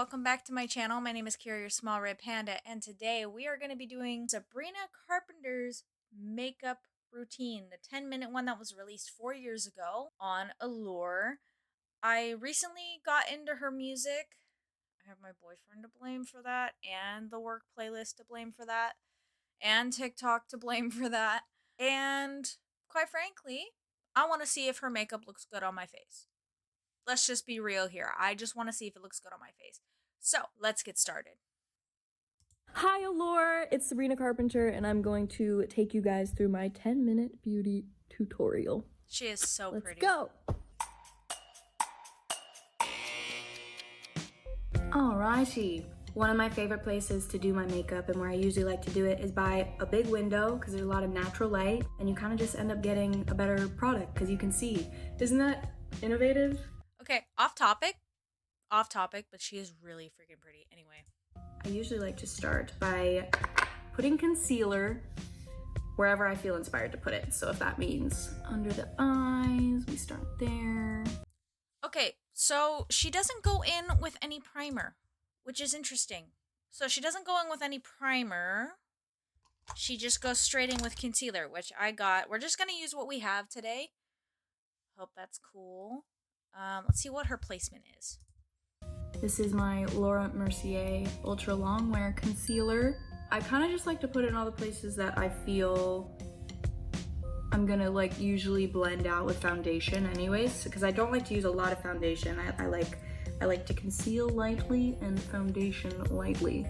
welcome back to my channel. My name is Kira, your small red panda, and today we are going to be doing Sabrina Carpenter's makeup routine, the 10-minute one that was released 4 years ago on Allure. I recently got into her music. I have my boyfriend to blame for that, and the work playlist to blame for that, and TikTok to blame for that, and quite frankly, I want to see if her makeup looks good on my face. Let's just be real here. I just want to see if it looks good on my face. So, let's get started. Hi Allure, it's Sabrina Carpenter, and I'm going to take you guys through my 10-minute beauty tutorial. She is so pretty. Let's go! Alrighty. One of my favorite places to do my makeup and where I usually like to do it is by a big window because there's a lot of natural light and you kind of just end up getting a better product because you can see. Isn't that innovative? Okay, off topic, but she is really freaking pretty. Anyway. I usually like to start by putting concealer wherever I feel inspired to put it. So if that means under the eyes, we start there. Okay, so she doesn't go in with any primer, which is interesting. So she doesn't go in with any primer. She just goes straight in with concealer, which I got. We're just going to use what we have today. Hope that's cool. Let's see what her placement is. This is my Laura Mercier Ultra Longwear Concealer. I kind of just like to put it in all the places that I feel I'm gonna like usually blend out with foundation anyways, because I don't like to use a lot of foundation. I like to conceal lightly and foundation lightly.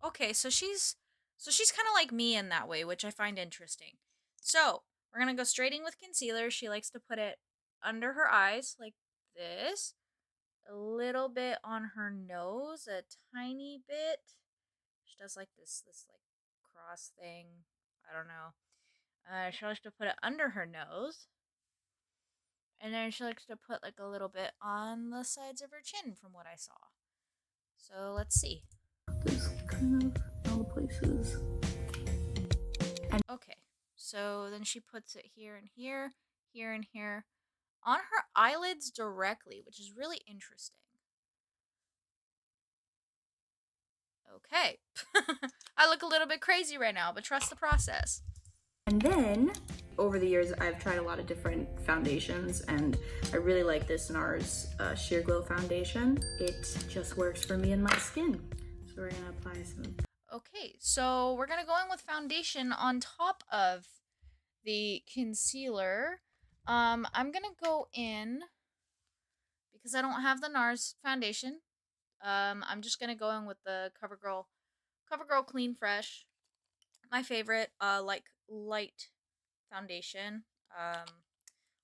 Okay, so she's kind of like me in that way, which I find interesting. So, we're going to go straight in with concealer. She likes to put it under her eyes like this. A little bit on her nose, a tiny bit. She does like this like cross thing. I don't know. She likes to put it under her nose. And then she likes to put like a little bit on the sides of her chin from what I saw. So let's see. This kind of all the places. Okay. So then she puts it here and here, here and here, on her eyelids directly, which is really interesting. Okay. I look a little bit crazy right now, but trust the process. And then, over the years, I've tried a lot of different foundations, and I really like this NARS Sheer Glow Foundation. It just works for me and my skin. So we're gonna apply some. Okay, so we're gonna go in with foundation on top of the concealer. I'm gonna go in because I don't have the NARS foundation. I'm just gonna go in with the CoverGirl Clean Fresh, my favorite like light foundation,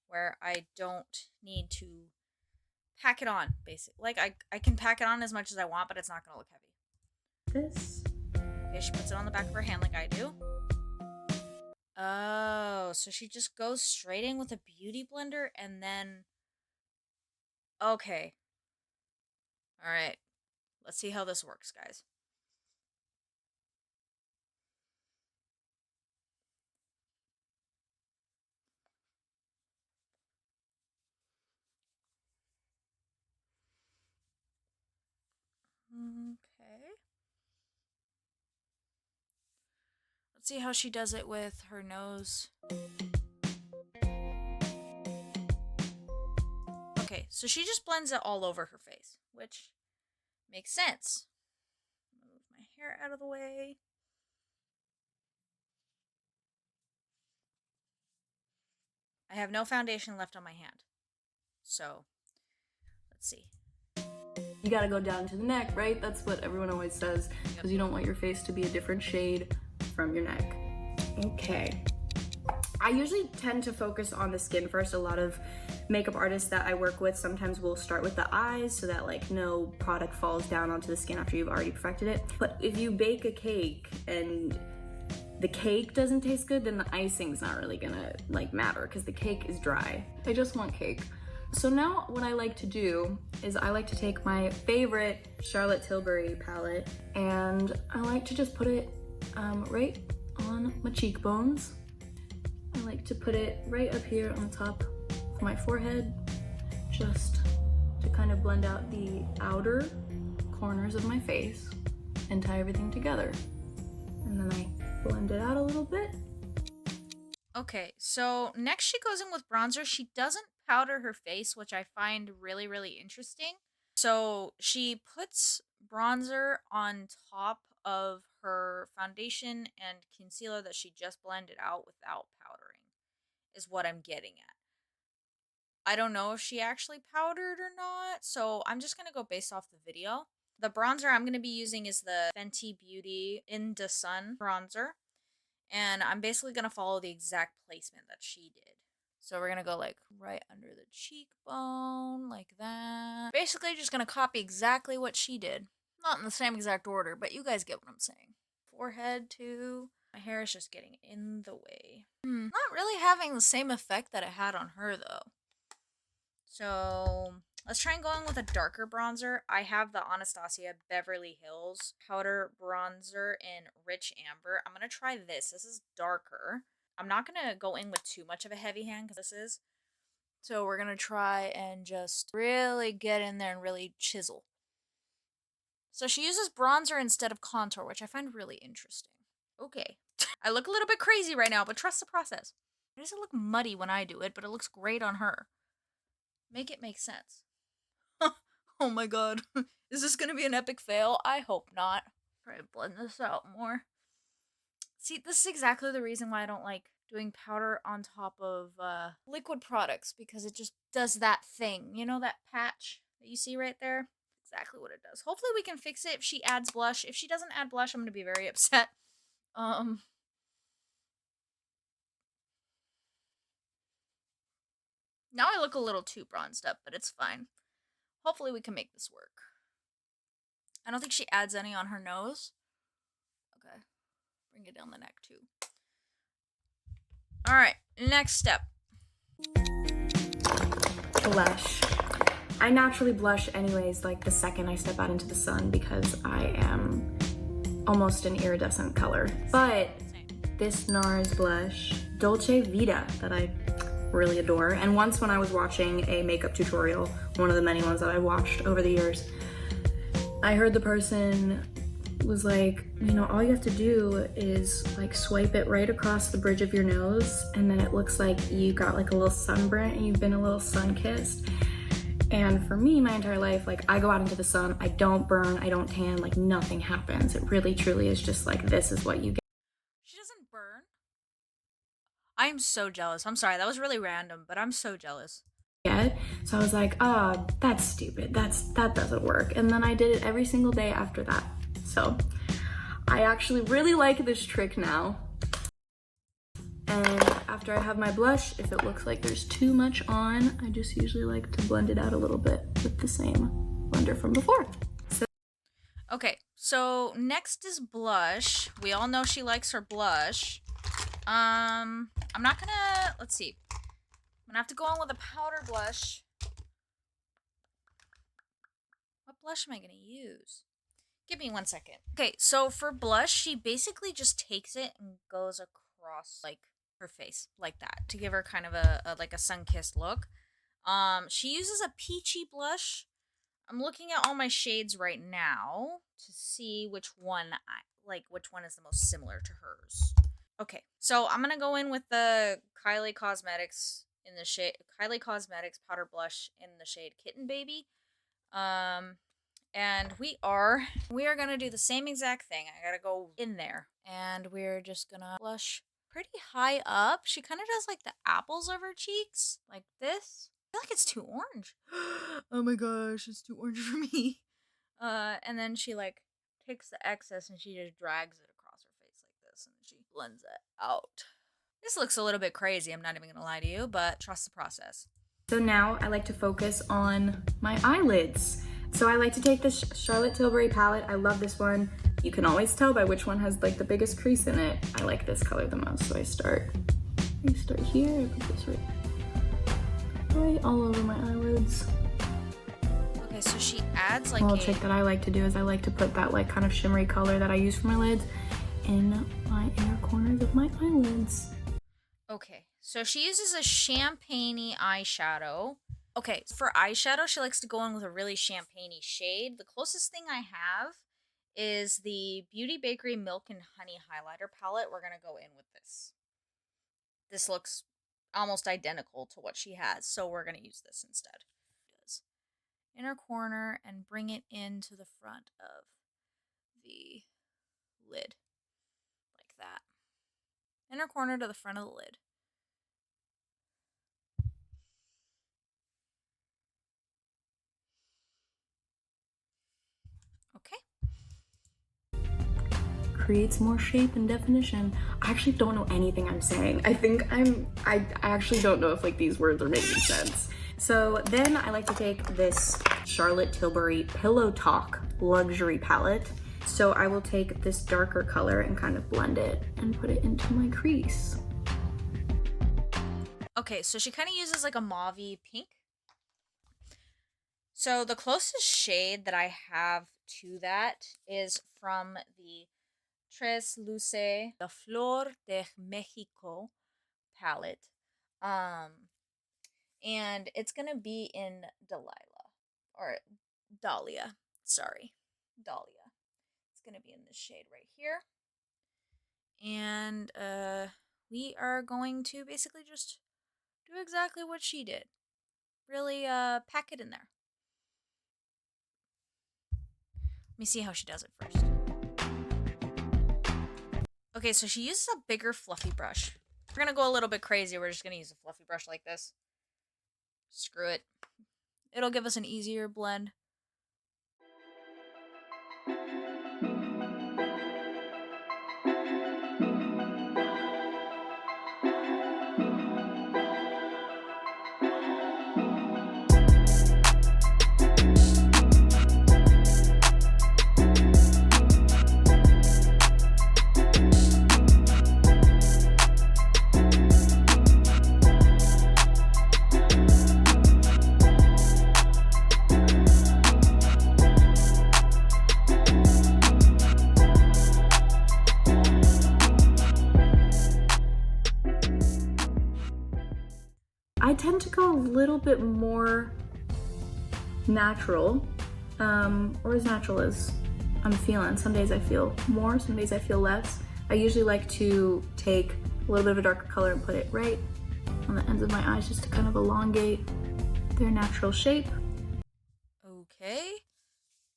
where I don't need to pack it on. Basically, like I can pack it on as much as I want, but it's not gonna look heavy. This. Okay, she puts it on the back of her hand like I do. Oh, so she just goes straight in with a beauty blender and then... Okay. Alright. Let's see how this works, guys. Okay. Let's see how she does it with her nose. Okay, so she just blends it all over her face, which makes sense. Move my hair out of the way. I have no foundation left on my hand. So, let's see. You gotta go down to the neck, right? That's what everyone always says, because you don't want your face to be a different shade from your neck. Okay. I usually tend to focus on the skin first. A lot of makeup artists that I work with sometimes will start with the eyes so that like no product falls down onto the skin after you've already perfected it. But if you bake a cake and the cake doesn't taste good, then the icing's not really gonna like matter because the cake is dry. I just want cake. So now what I like to do is I like to take my favorite Charlotte Tilbury palette and I like to just put it right on my cheekbones. I like to put it right up here on top of my forehead just to kind of blend out the outer corners of my face and tie everything together. And then I blend it out a little bit. Okay, so next she goes in with bronzer. She doesn't powder her face, which I find really, really interesting. So she puts bronzer on top of her foundation and concealer that she just blended out without powdering, is what I'm getting at. I don't know if she actually powdered or not, so I'm just going to go based off the video. The bronzer I'm going to be using is the Fenty Beauty In the Sun bronzer. And I'm basically going to follow the exact placement that she did. So we're going to go like right under the cheekbone, like that. Basically just going to copy exactly what she did. Not in the same exact order, but you guys get what I'm saying. Forehead too. My hair is just getting in the way. Not really having the same effect that it had on her though. So let's try and go in with a darker bronzer. I have the Anastasia Beverly Hills powder bronzer in Rich Amber. I'm going to try this. This is darker. I'm not going to go in with too much of a heavy hand because this is. So we're going to try and just really get in there and really chisel. So she uses bronzer instead of contour, which I find really interesting. Okay. I look a little bit crazy right now, but trust the process. It doesn't look muddy when I do it, but it looks great on her. Make it make sense. Oh my god. Is this gonna be an epic fail? I hope not. Try to blend this out more. See, this is exactly the reason why I don't like doing powder on top of liquid products, because it just does that thing. You know that patch that you see right there? Exactly what it does. Hopefully we can fix it if she adds blush. If she doesn't add blush, I'm gonna be very upset. Now I look a little too bronzed up, but it's fine. Hopefully we can make this work. I don't think she adds any on her nose. Okay. Bring it down the neck too. Alright, next step. Blush. I naturally blush anyways, like the second I step out into the sun, because I am almost an iridescent color. But this NARS blush, Dolce Vita, that I really adore. And once when I was watching a makeup tutorial, one of the many ones that I watched over the years, I heard the person was like, you know, all you have to do is like swipe it right across the bridge of your nose, and then it looks like you got like a little sunburn and you've been a little sun-kissed. And for me, my entire life, like I go out into the sun, I don't burn, I don't tan, like nothing happens. It really truly is just like, this is what you get. She doesn't burn? I am so jealous. I'm sorry, that was really random, but I'm so jealous. So I was like, oh, that's stupid. That doesn't work. And then I did it every single day after that. So I actually really like this trick now. And after I have my blush, if it looks like there's too much on, I just usually like to blend it out a little bit with the same blender from before. Okay, so next is blush. We all know she likes her blush. I'm not gonna, let's see. I'm gonna have to go on with a powder blush. What blush am I gonna use? Give me 1 second. Okay, so for blush, she basically just takes it and goes across like her face like that to give her kind of a like a sun-kissed look. She uses a peachy blush. I'm looking at all my shades right now to see which one is the most similar to hers. Okay, so I'm gonna go in with the Kylie Cosmetics in the shade Kylie Cosmetics powder blush in the shade Kitten Baby. And we are gonna do the same exact thing. I gotta go in there, and we're just gonna blush pretty high up. She kind of does like the apples of her cheeks, like this. I feel like it's too orange. Oh my gosh, it's too orange for me. And then she like takes the excess and she just drags it across her face like this, and she blends it out. This looks a little bit crazy, I'm not even gonna lie to you, but trust the process. So now I like to focus on my eyelids. So I like to take this Charlotte Tilbury palette. I love this one. You can always tell by which one has like the biggest crease in it. I like this color the most. So I start here, I put this right all over my eyelids. Okay, so she adds like a trick that I like to do is I like to put that like kind of shimmery color that I use for my lids in my inner corners of my eyelids. Okay, so she uses a champagne-y eyeshadow. Okay, for eyeshadow, she likes to go in with a really champagne-y shade. The closest thing I have is the Beauty Bakery Milk and Honey Highlighter palette. We're going to go in with this. This looks almost identical to what she has, so we're going to use this instead. Inner corner and bring it into the front of the lid. Like that. Inner corner to the front of the lid. Okay. Creates more shape and definition. I actually don't know anything I'm saying. I actually don't know if like these words are making sense. So then I like to take this Charlotte Tilbury Pillow Talk luxury palette. So I will take this darker color and kind of blend it and put it into my crease. Okay, so she kind of uses like a mauvey pink. So the closest shade that I have to that is from the Tres Luce, the Flor de Mexico palette. And it's going to be in Dahlia. Sorry, Dahlia. It's going to be in this shade right here. And we are going to basically just do exactly what she did. Really pack it in there. Let me see how she does it first. Okay, so she uses a bigger fluffy brush. We're going to go a little bit crazy. We're just going to use a fluffy brush like this. Screw it. It'll give us an easier blend. I tend to go a little bit more natural, or as natural as I'm feeling. Some days I feel more, some days I feel less. I usually like to take a little bit of a darker color and put it right on the ends of my eyes just to kind of elongate their natural shape. Okay.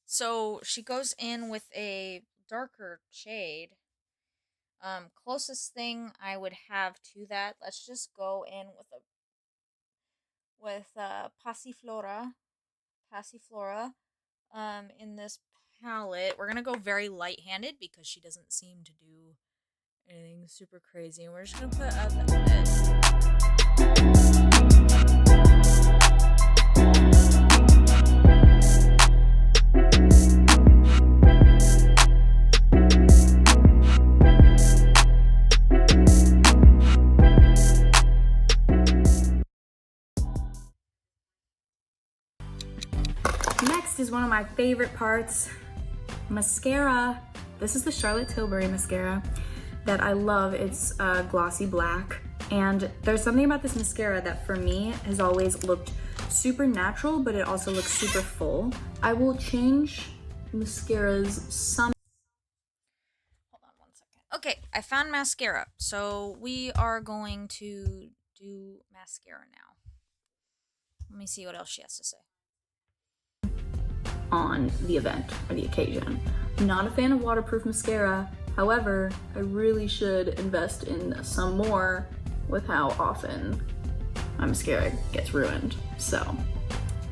So she goes in with a darker shade. Closest thing I would have to that, let's just go in with Passiflora in this palette. We're gonna go very light-handed because she doesn't seem to do anything super crazy, and we're just gonna put Next is one of my favorite parts, mascara. This is the Charlotte Tilbury mascara that I love. It's glossy black, and there's something about this mascara that for me has always looked super natural, but it also looks super full. I will change mascaras some. Hold on one second. Okay, I found mascara. So we are going to do mascara now. Let me see what else she has to say. On the event or the occasion. I'm not a fan of waterproof mascara. However, I really should invest in some more with how often my mascara gets ruined. So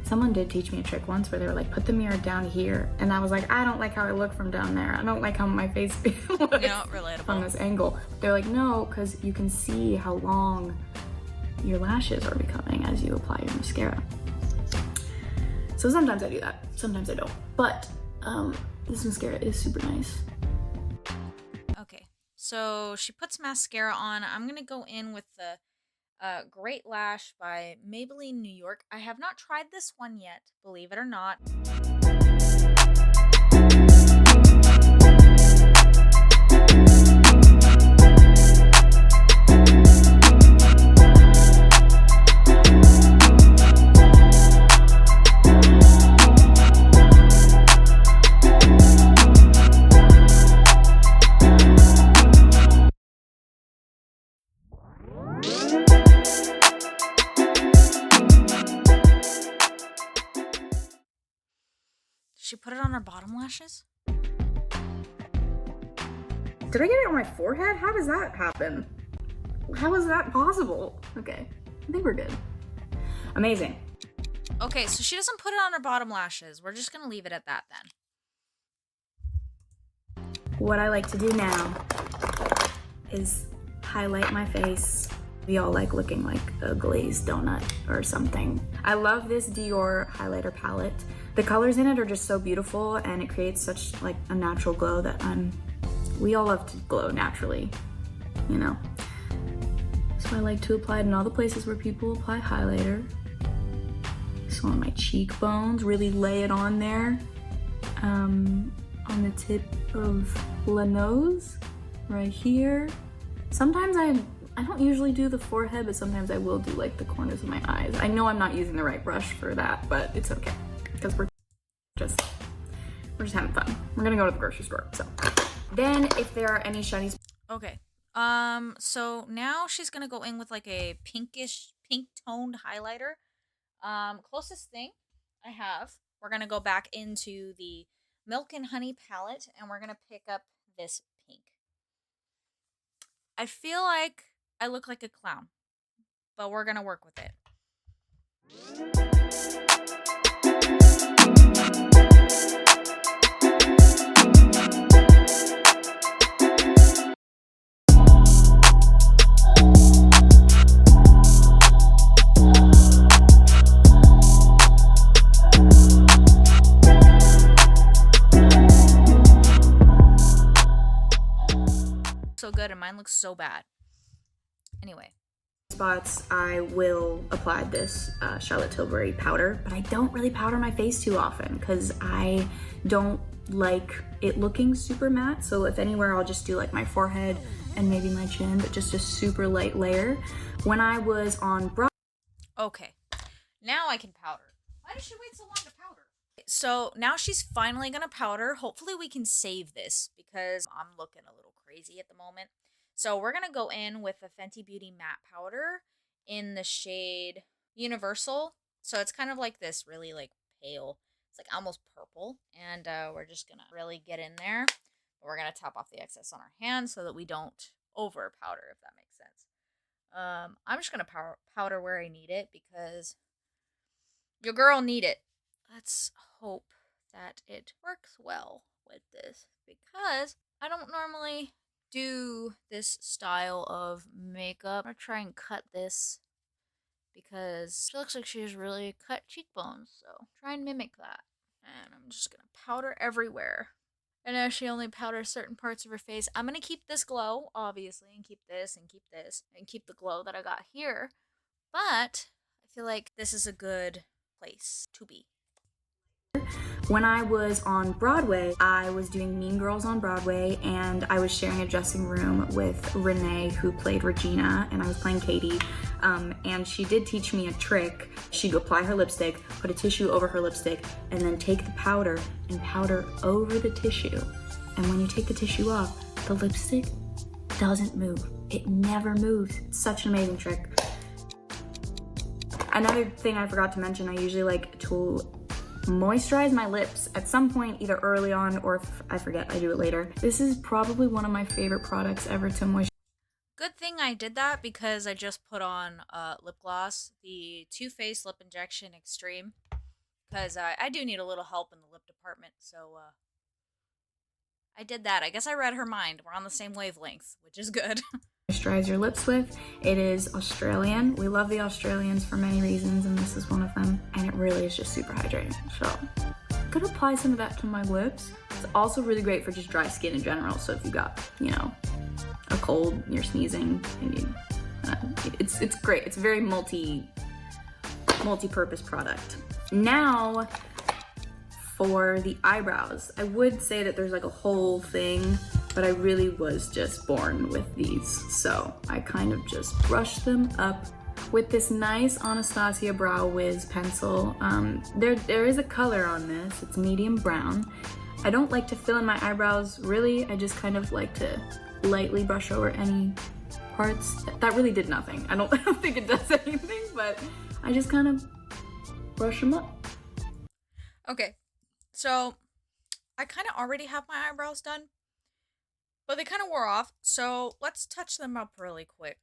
someone did teach me a trick once where they were like, put the mirror down here. And I was like, I don't like how I look from down there. I don't like how my face looks relatable. From this angle. They're like, no, because you can see how long your lashes are becoming as you apply your mascara. So sometimes I do that, sometimes I don't. But this mascara is super nice. Okay, so she puts mascara on. I'm gonna go in with the Great Lash by Maybelline New York. I have not tried this one yet, believe it or not. She put it on her bottom lashes? Did I get it on my forehead? How does that happen? How is that possible? Okay, I think we're good. Amazing. Okay, so she doesn't put it on her bottom lashes. We're just gonna leave it at that then. What I like to do now is highlight my face. We all like looking like a glazed donut or something. I love this Dior highlighter palette. The colors in it are just so beautiful and it creates such like a natural glow that we all love to glow naturally, you know? So I like to apply it in all the places where people apply highlighter. So on my cheekbones, really lay it on there. On the tip of the nose, right here. Sometimes I don't usually do the forehead, but sometimes I will do like the corners of my eyes. I know I'm not using the right brush for that, but it's okay because we're just having fun. We're gonna go to the grocery store, so. Then if there are any shiny. Okay. So now she's gonna go in with like a pink toned highlighter. Closest thing I have, we're gonna go back into the Milk and Honey palette and we're gonna pick up this pink. I feel like I look like a clown, but we're gonna work with it. So good and mine looks so bad. Anyway. Spots, I will apply this Charlotte Tilbury powder, but I don't really powder my face too often because I don't like it looking super matte. So if anywhere, I'll just do like my forehead and maybe my chin, but just a super light layer. When I was on Okay, now I can powder. Why did she wait so long to powder? So now she's finally gonna powder. Hopefully we can save this because I'm looking a little crazy at the moment. So we're gonna go in with the Fenty Beauty matte powder in the shade Universal. So it's kind of like this really like pale, it's like almost purple. And we're just gonna really get in there. We're gonna top off the excess on our hands so that we don't over powder, if that makes sense. I'm just gonna powder where I need it because your girl need it. Let's hope that it works well with this because I don't normally do this style of makeup. I'm gonna try and cut this because she looks like she has really cut cheekbones, so try and mimic that. And I'm just gonna powder everywhere. I know she only powders certain parts of her face. I'm gonna keep this glow, obviously, and keep this, and keep this, and keep the glow that I got here. But I feel like this is a good place to be. When I was on Broadway, I was doing Mean Girls on Broadway, and I was sharing a dressing room with Renee, who played Regina, and I was playing Katie. And she did teach me a trick. She'd apply her lipstick, put a tissue over her lipstick, and then take the powder and powder over the tissue. And when you take the tissue off, the lipstick doesn't move. It never moves. It's such an amazing trick. Another thing I forgot to mention, I usually like to moisturize my lips at some point, either early on or if I forget, I do it later. This is probably one of my favorite products ever to moisturize. Good thing I did that because I just put on lip gloss, the Too Faced Lip Injection Extreme, because I do need a little help in the lip department, so I did that. I guess I read her mind. We're on the same wavelength, which is good. Moisturize your lips with. It is Australian. We love the Australians for many reasons, and this is one of them. And it really is just super hydrating. So I'm gonna apply some of that to my lips. It's also really great for just dry skin in general. So if you got, you know, a cold, you're sneezing, and you, it's great. It's a very multi-purpose product. Now for the eyebrows, I would say that there's like a whole thing, but I really was just born with these. So I kind of just brushed them up with this nice Anastasia Brow Wiz pencil. There is a color on this, it's medium brown. I don't like to fill in my eyebrows really, I just kind of like to lightly brush over any parts. That really did nothing. I don't think it does anything, but I just kind of brush them up. Okay, So I kind of already have my eyebrows done, but they kind of wore off. So let's touch them up really quick.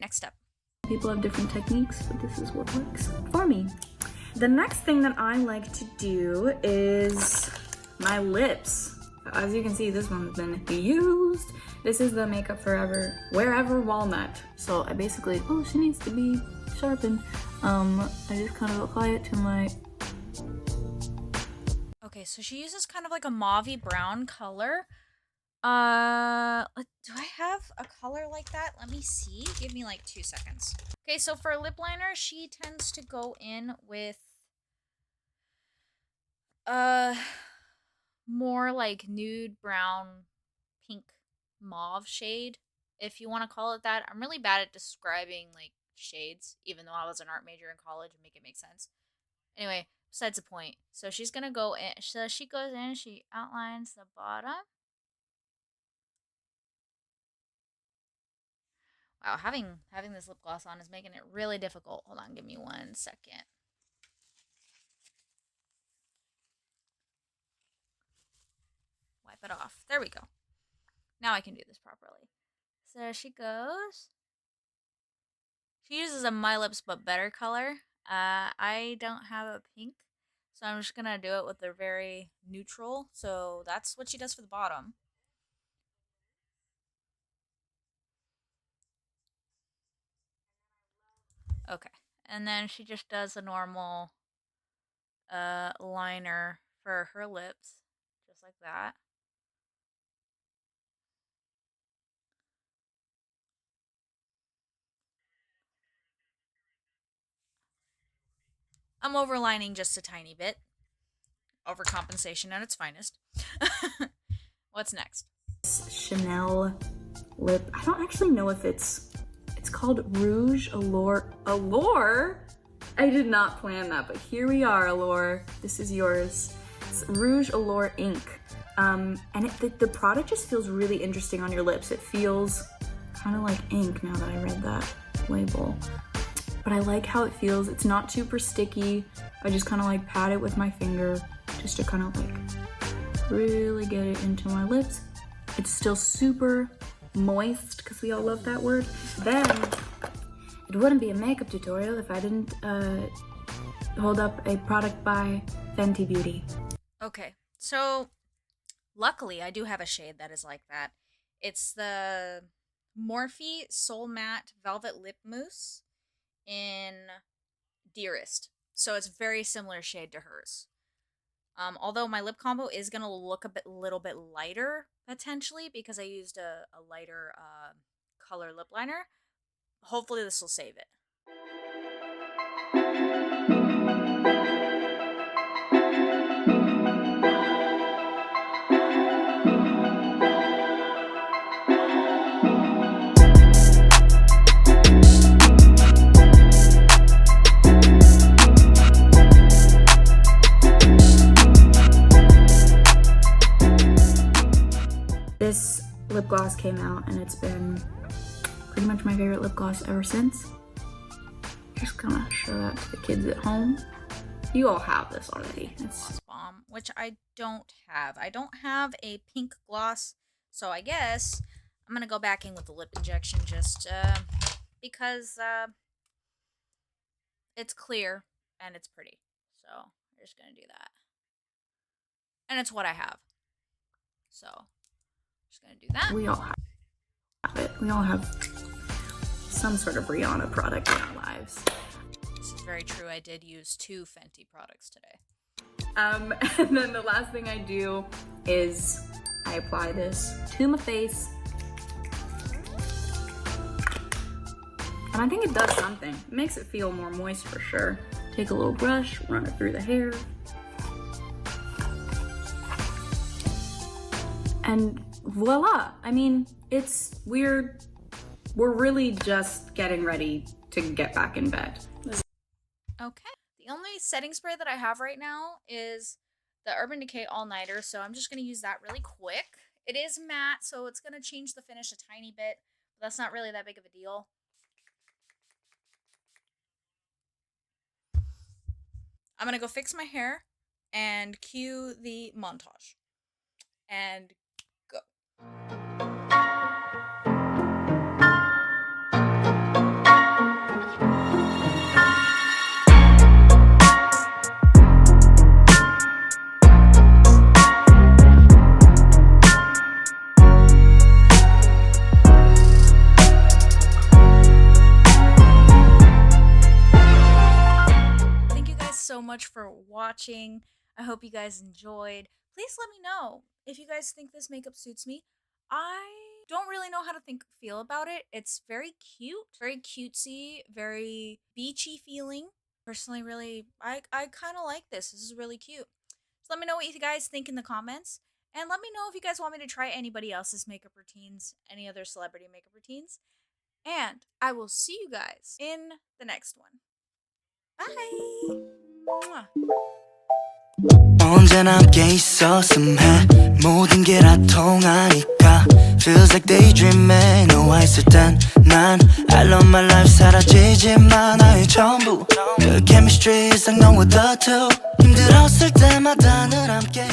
Next step. People have different techniques, but this is what works for me. The next thing that I like to do is my lips. As you can see, this one's been used. This is the Makeup Forever Wherever Walnut. So I basically, oh, she needs to be sharpened. I just kind of apply it to my... Okay, so she uses kind of like a mauvey brown color. Do I have a color like that? Let me see. Give me like 2 seconds. Okay, so for a lip liner, she tends to go in with more like nude brown pink mauve shade, if you want to call it that. I'm really bad at describing like shades, even though I was an art major in college and make it make sense. Anyway, besides the point. So she's gonna go in. So she goes in, she outlines the bottom. Wow, having this lip gloss on is making it really difficult. Hold on, give me 1 second. Wipe it off. There we go. Now I can do this properly. So she goes. She uses a My Lips But Better color. I don't have a pink, so I'm just gonna do it with a very neutral. So that's what she does for the bottom. Okay. And then she just does a normal liner for her lips, just like that. I'm overlining just a tiny bit. Overcompensation at its finest. What's next? Chanel lip. I don't actually know if it's called Rouge Allure. Allure? I did not plan that, but here we are, Allure. This is yours. It's Rouge Allure Ink. And the product just feels really interesting on your lips. It feels kind of like ink now that I read that label. But I like how it feels. It's not super sticky. I just kind of like pat it with my finger just to kind of like really get it into my lips. It's still super moist, because we all love that word. Then it wouldn't be a makeup tutorial if I didn't hold up a product by Fenty Beauty. Okay, so luckily I do have a shade that is like that. It's the Morphe Soul Matte Velvet Lip Mousse in Dearest. So it's very similar shade to hers. Although my lip combo is going to look a little bit lighter, potentially, because I used a lighter color lip liner. Hopefully this will save it. This lip gloss came out and it's been pretty much my favorite lip gloss ever since. Just gonna show that to the kids at home. You all have this already. It's Gloss bomb, which I don't have. I don't have a pink gloss, so I guess I'm gonna go back in with the lip injection just because it's clear and it's pretty. So I'm just gonna do that. And it's what I have. So I'm just gonna do that. we all have it. We all have some sort of Rihanna product in our lives. This is very true. I did use 2 Fenty products today. And then the last thing I do is I apply this to my face. And I think it does something. It makes it feel more moist for sure. Take a little brush, run it through the hair. And voila. I mean, we're really just getting ready to get back in bed. Okay. The only setting spray that I have right now is the Urban Decay All Nighter, so I'm just going to use that really quick. It is matte, so it's going to change the finish a tiny bit, but that's not really that big of a deal. I'm going to go fix my hair and cue the montage. And go. So much for watching. I hope you guys enjoyed. Please let me know if you guys think this makeup suits me. I don't really know how to feel about it. It's very cute, very cutesy, very beachy feeling. Personally, really, I kind of like this. This is really cute. So let me know what you guys think in the comments. And let me know if you guys want me to try anybody else's makeup routines, any other celebrity makeup routines. And I will see you guys in the next one. Bye! 언제나 함께 있었음 해 모든 게 다 통하니까 Feels like daydreaming 너와 있을 땐 난 I love my life 사라지지만 나의 전부 그 chemistry 이상 너와 the two 힘들었을 때마다 늘 함께